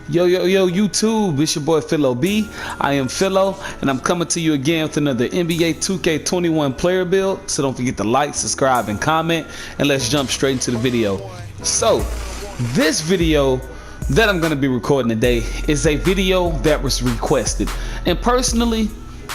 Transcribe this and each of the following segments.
Yo, YouTube, it's your boy Philo B. I am Philo, and I'm coming to you again with another NBA 2K21 player build. So don't forget to like, subscribe, and comment, and let's jump straight into the video. So, this video that I'm going to be recording today is a video that was requested. And personally,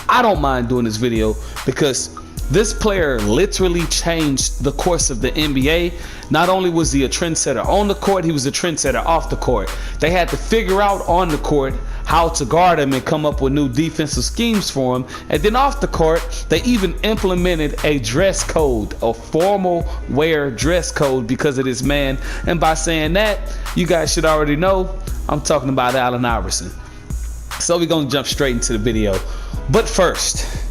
I don't mind doing this video because this player literally changed the course of the NBA. Not only was he a trendsetter on the court, he was a trendsetter off the court. They had to figure out on the court how to guard him and come up with new defensive schemes for him. And then off the court, they even implemented a dress code, a formal wear dress code because of this man. And by saying that, you guys should already know I'm talking about Allen Iverson. So we're gonna jump straight into the video. But first,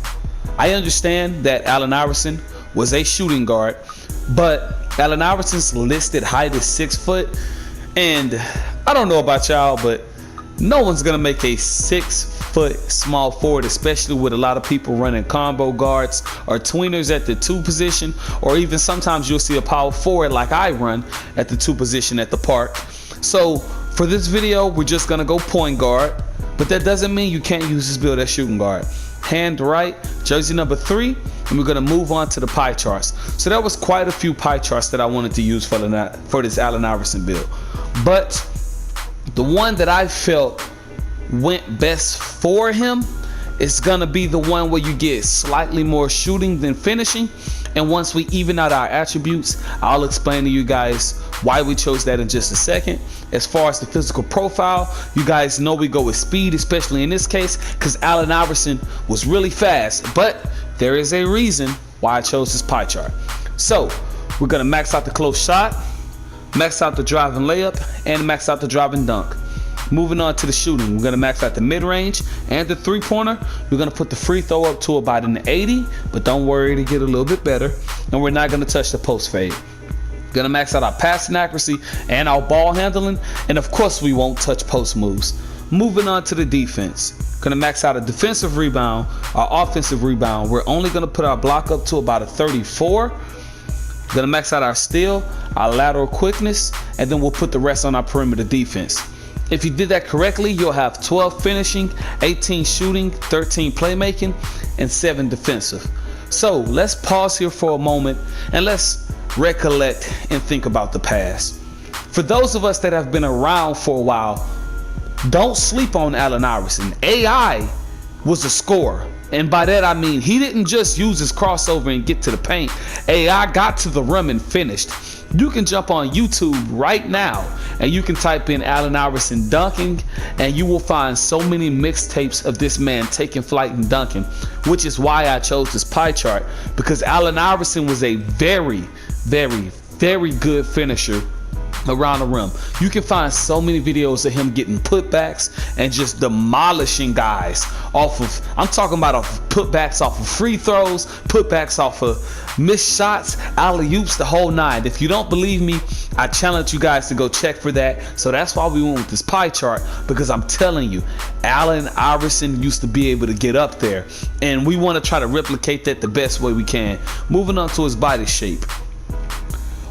I understand that Allen Iverson was a shooting guard, but Allen Iverson's listed height is 6 foot, and I don't know about y'all, but no one's gonna make a 6 foot small forward, especially with a lot of people running combo guards or tweeners at the 2 position, or even sometimes you'll see a power forward like I run at the 2 position at the park. So for this video, we're just gonna go point guard, but that doesn't mean you can't use this build as shooting guard. Hand right, jersey number 3, and we're gonna move on to the pie charts. So that was quite a few pie charts that I wanted to use for this Allen Iverson build, but the one that I felt went best for him is gonna be the one where you get slightly more shooting than finishing. And once we even out our attributes, I'll explain to you guys why we chose that in just a second. As far as the physical profile, you guys know we go with speed, especially in this case, because Allen Iverson was really fast. But there is a reason why I chose this pie chart. So we're gonna max out the close shot, max out the drive and layup, and max out the drive and dunk. Moving on to the shooting, we're gonna max out the mid-range and the 3-pointer. We're gonna put the free throw up to about an 80, but don't worry, to get a little bit better. And we're not gonna touch the post fade. Gonna max out our passing accuracy and our ball handling, and of course we won't touch post moves. Moving on to the defense, gonna max out a defensive rebound, our offensive rebound. We're only gonna put our block up to about a 34. Gonna max out our steal, our lateral quickness, and then we'll put the rest on our perimeter defense. If you did that correctly, you'll have 12 finishing, 18 shooting, 13 playmaking, and 7 defensive. So let's pause here for a moment and let's recollect and think about the past. For those of us that have been around for a while, don't sleep on Allen Iverson. AI was a scorer. And by that I mean he didn't just use his crossover and get to the paint. AI got to the rim and finished. You can jump on YouTube right now and you can type in Allen Iverson dunking, and you will find so many mixtapes of this man taking flight and dunking, which is why I chose this pie chart, because Allen Iverson was a very good finisher around the rim. You can find so many videos of him getting putbacks and just demolishing guys off of, I'm talking about putbacks off of free throws, putbacks off of missed shots, alley-oops, the whole 9. If you don't believe me, I challenge you guys to go check for that. So that's why we went with this pie chart, because I'm telling you, Allen Iverson used to be able to get up there, and we want to try to replicate that the best way we can. Moving on to his body shape,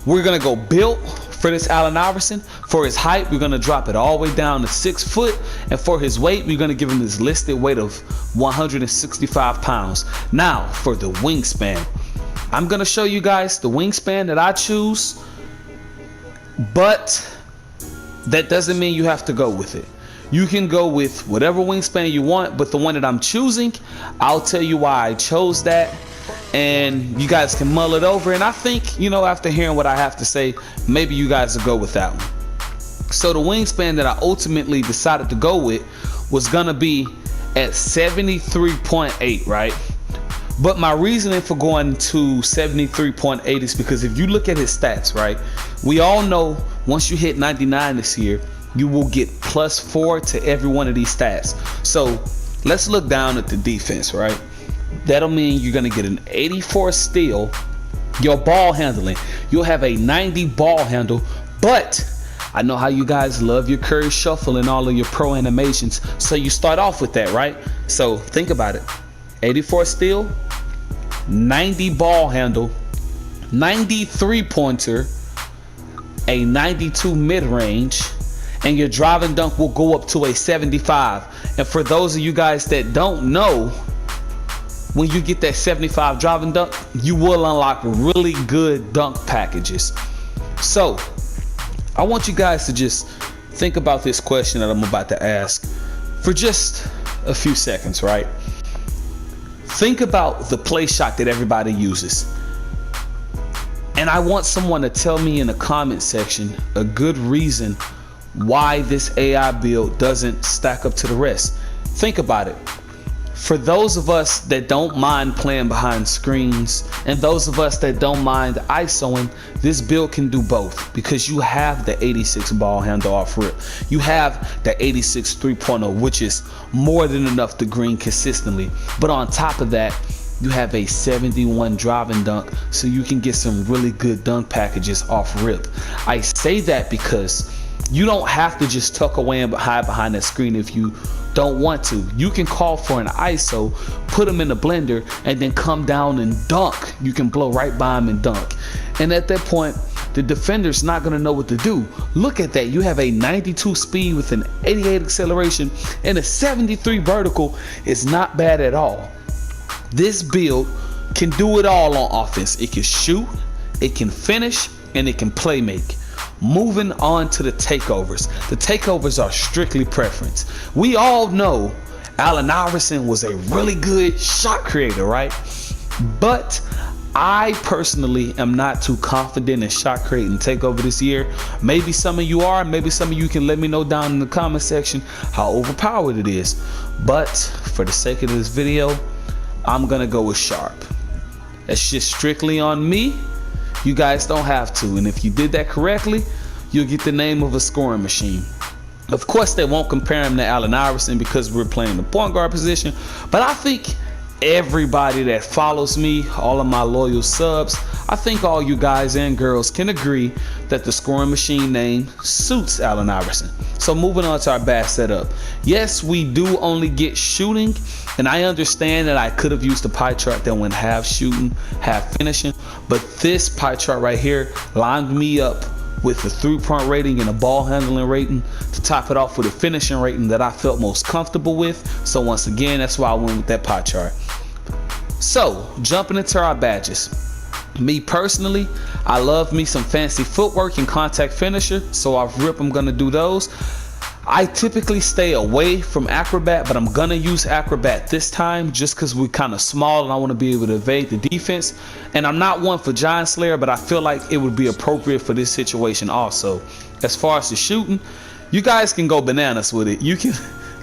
we're gonna go built for this Allen Iverson. For his height, we're gonna drop it all the way down to 6 foot, and for his weight, we're gonna give him his listed weight of 165 pounds. Now for the wingspan, I'm gonna show you guys the wingspan that I choose, but that doesn't mean you have to go with it. You can go with whatever wingspan you want, but the one that I'm choosing, I'll tell you why I chose that, and you guys can mull it over. And I think, you know, after hearing what I have to say, maybe you guys will go with that one. So the wingspan that I ultimately decided to go with was gonna be at 73.8, right? But my reasoning for going to 73.8 is because if you look at his stats, right, we all know once you hit 99 this year, you will get +4 to every one of these stats. So let's look down at the defense, right? That'll mean you're gonna get an 84 steal. Your ball handling, you'll have a 90 ball handle, but I know how you guys love your Curry shuffle and all of your pro animations, so you start off with that, right? So think about it. 84 steal, 90 ball handle, 93 pointer, a 92 mid-range, and your driving dunk will go up to a 75. And for those of you guys that don't know, when you get that 75 driving dunk, you will unlock really good dunk packages. So I want you guys to just think about this question that I'm about to ask for just a few seconds, right? Think about the play shot that everybody uses. And I want someone to tell me in the comment section a good reason why this AI build doesn't stack up to the rest. Think about it. For those of us that don't mind playing behind screens, and those of us that don't mind ISOing, this build can do both, because you have the 86 ball handle off rip. You have the 86 3.0, which is more than enough to green consistently. But on top of that, you have a 71 driving dunk, so you can get some really good dunk packages off rip. I say that because you don't have to just tuck away and hide behind that screen if you don't want to. You can call for an ISO, put them in the blender, and then come down and dunk. You can blow right by them and dunk. And at that point, the defender's not going to know what to do. Look at that. You have a 92 speed with an 88 acceleration and a 73 vertical. It's not bad at all. This build can do it all on offense. It can shoot, it can finish, and it can play make. Moving on to the takeovers. The takeovers are strictly preference. We all know Allen Iverson was a really good shot creator, right? But I personally am not too confident in shot creating takeover this year. Maybe some of you are. Maybe some of you can let me know down in the comment section how overpowered it is. But for the sake of this video, I'm gonna go with sharp. That's just strictly on me. You guys don't have to, and if you did that correctly, you'll get the name of a scoring machine. Of course, they won't compare him to Allen Iverson because we're playing the point guard position, but I think everybody that follows me, all of my loyal subs, I think all you guys and girls can agree that the scoring machine name suits Allen Iverson. So moving on to our bad setup. Yes, we do only get shooting, and I understand that I could have used a pie chart that went half shooting, half finishing, but this pie chart right here lined me up with the 3-point rating and a ball handling rating to top it off with a finishing rating that I felt most comfortable with. So once again, that's why I went with that pie chart. So jumping into our badges. Me personally, I love me some fancy footwork and contact finisher, so off rip I'm gonna do those. I typically stay away from acrobat, but I'm gonna use acrobat this time just because we're kind of small and I want to be able to evade the defense. And I'm not one for giant slayer, but I feel like it would be appropriate for this situation also. As far as the shooting, you guys can go bananas with it. You can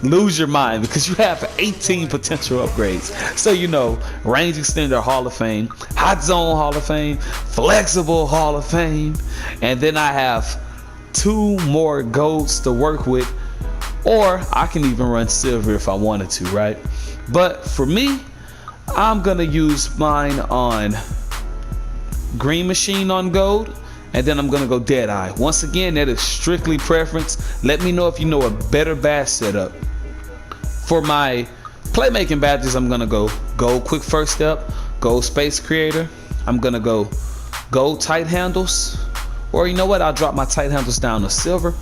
lose your mind because you have 18 potential upgrades. So you know, range extender Hall of Fame, hot zone Hall of Fame, flexible Hall of Fame, and then I have 2 more golds to work with, or I can even run silver if I wanted to, right? But for me, I'm gonna use mine on green machine on gold, and then I'm gonna go dead eye. Once again, that is strictly preference. Let me know if you know a better badge setup. For my playmaking badges, I'm gonna go gold quick first step, gold space creator. I'm gonna go gold tight handles, or you know what, I'll drop my tight handles down to silver.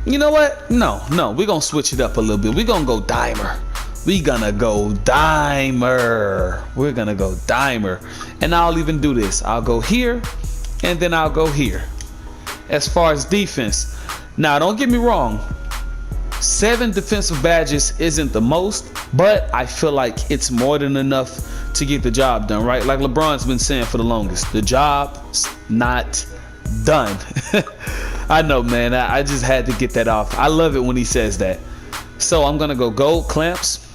You know what, no, we're gonna switch it up a little bit. We're gonna go dimer. We're gonna go dimer. And I'll even do this. I'll go here, and then I'll go here. As far as defense, now don't get me wrong, 7 defensive badges isn't the most, but I feel like it's more than enough to get the job done, right? Like LeBron's been saying for the longest, the job's not done. I know, man, I just had to get that off. I love it when he says that. So I'm gonna go gold clamps,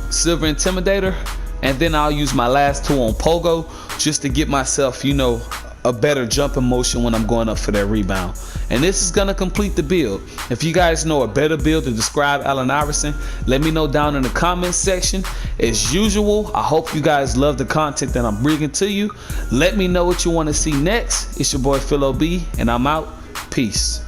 silver intimidator, and then I'll use my last 2 on pogo just to get myself, you know, a better jumping motion when I'm going up for that rebound. And this is gonna complete the build. If you guys know a better build to describe Allen Iverson, let me know down in the comments section. As usual, I hope you guys love the content that I'm bringing to you. Let me know what you want to see next. It's your boy Philo B, and I'm out. Peace.